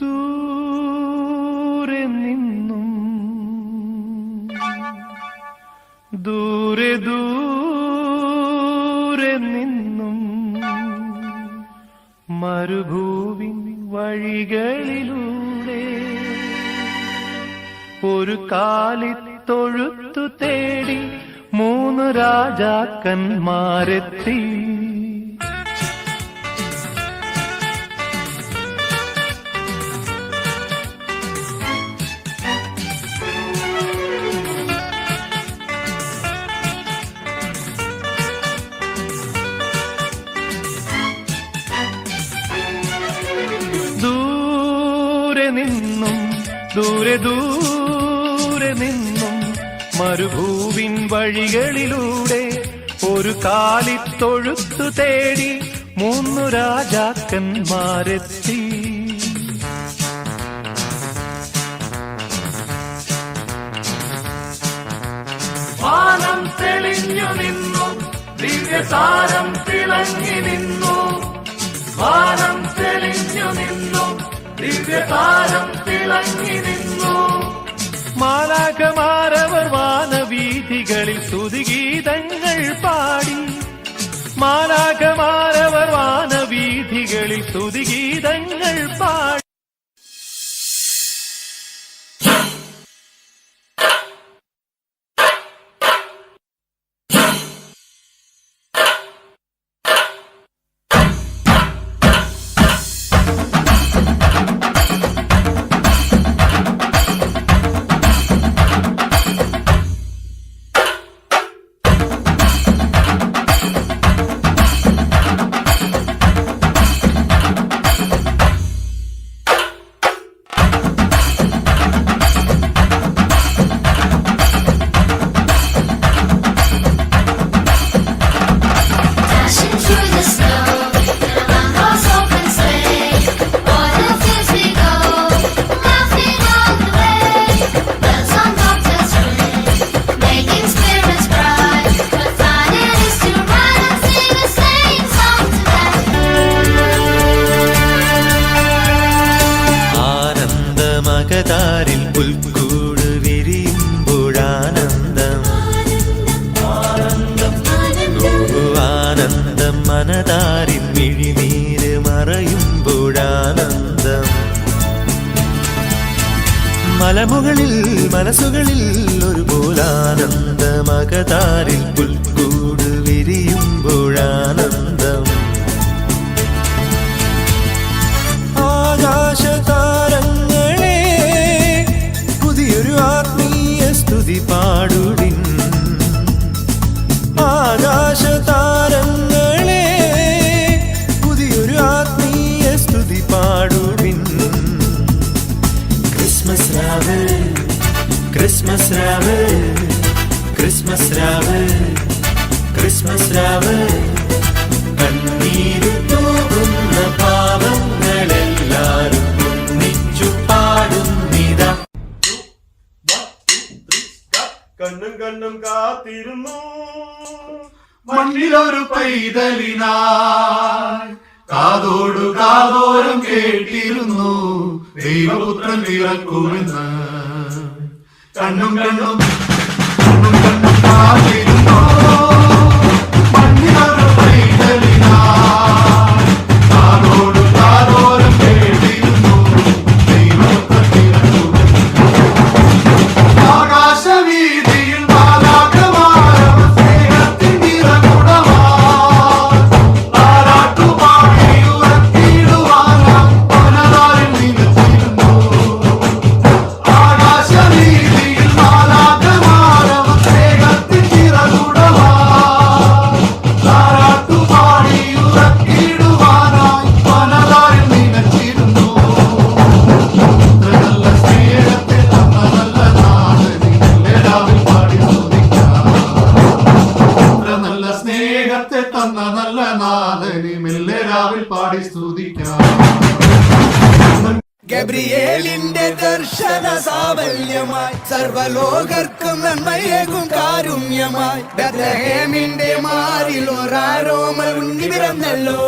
ദൂരെ നിന്നും ദൂരെ ദൂരെ നിന്നും മരുഭൂവിൻ വഴികളിലൂടെ ഒരു കാലിത്തൊഴുത്തു തേടി 3 രാജാക്കന്മാരെത്തി. ദൂരെ നിന്നും ദൂരെ ദൂരെ നിന്നും മരുഭൂവിൻ വഴികളിലൂടെ ഒരു കാലിത്തൊഴുത്തു തേടി 3 രാജാക്കന്മാരെത്തി. വാനം തെളിഞ്ഞു നിന്നു, ദിവ്യതാരം തിളങ്ങി നിന്നു. വാനം തെളിഞ്ഞു നിന്നു, ദിവ്യതാരം തിളങ്ങി നിന്നു. മാലാഖമാരവർ വാനവീഥികളിൽ സ്തുതിഗീതങ്ങൾ പാടി. മാലാഖമാരവർ വാനവീഥികളിൽ സ്തുതിഗീതങ്ങൾ പാടി. മകതാരിൽ പുൽക്കൂട് വിരിയുമ്പോഴാനന്ദം, ആനന്ദം മനതാരിൽ മിഴിനീര് മറയുമ്പോഴാനന്ദം. മലമുകളിൽ മനസ്സുകളിൽ ഒരുപോലാനന്ദ മകതാരിൽ പുൽക്കൂട് വിരിയുമ്പോഴാനന്ദം. ആകാശതാരങ്ങളെ പുതിയൊരു ആത്മീയ സ്തുതി പാടുവിൻ. ആകാശതാരങ്ങളെ പുതിയൊരു ആത്മീയ സ്തുതി പാടുവിൻ. ക്രിസ്മസ് രാവ്, ക്രിസ്മസ് രാവ്, ക്രിസ്മസ് രാവ്, ക്രിസ്മസ് രാവ്. കണ്ണീരു തൂകുന്ന പാവങ്ങളെല്ലാരും ഒന്നിച്ചു പാടുന്നിതാ. കണ്ണും കണ്ണും കാത്തിരുന്നു മണ്ണിലൊരു പൈതലിനായി, കാതോടു കാതോരം കേട്ടിരുന്നു ദൈവപുത്രൻ പിറക്കുമെന്ന്. കണ്ണും കണ്ണും കണ്ണും കണ്ണും കാത്തിരുന്നു മണ്ണിലൊരു പൈതലിനായി, കാതോടു കാതോരം കേട്ടിരുന്നു ദൈവപുത്രൻ പിറക്കുമെന്ന്. ആകാശവീതിയിൽ മാലാഖമാരവർ സ്നേഹത്തിൻ നിറകുടമായി താരാട്ടുപാടി ഉറക്കിടുവാനായി വനതാരിൽ നിലച്ചിരുന്നു. ആകാശവീതിയിൽ മാലാഖമാരവർ സ്നേഹത്തിൻ നിറകുടമായി താരാട്ടുപാടി ഉറക്കിടുവാനായി വനതാരിൽ നിലച്ചിരുന്നു. നല്ല സ്നേഹത്തെ തന്ന നല്ല നാളെ പാടി സ്തുതിക്കാം. നല്ല സ്നേഹത്തെ തന്ന നല്ല നാളെ മെല്ലെ രാവിൽ പാടി സ്തുതിക്കാം. ഗബ്രിയേലിന്റെ ദർശന സാവല്യമായി സർവലോകർക്കും നന്മയേകും കാരുണ്യമായി ബെത്ലഹേമിന്റെ മാറിൽ ഒരാരോമൽ ഉണ്ണി പിറന്നല്ലോ.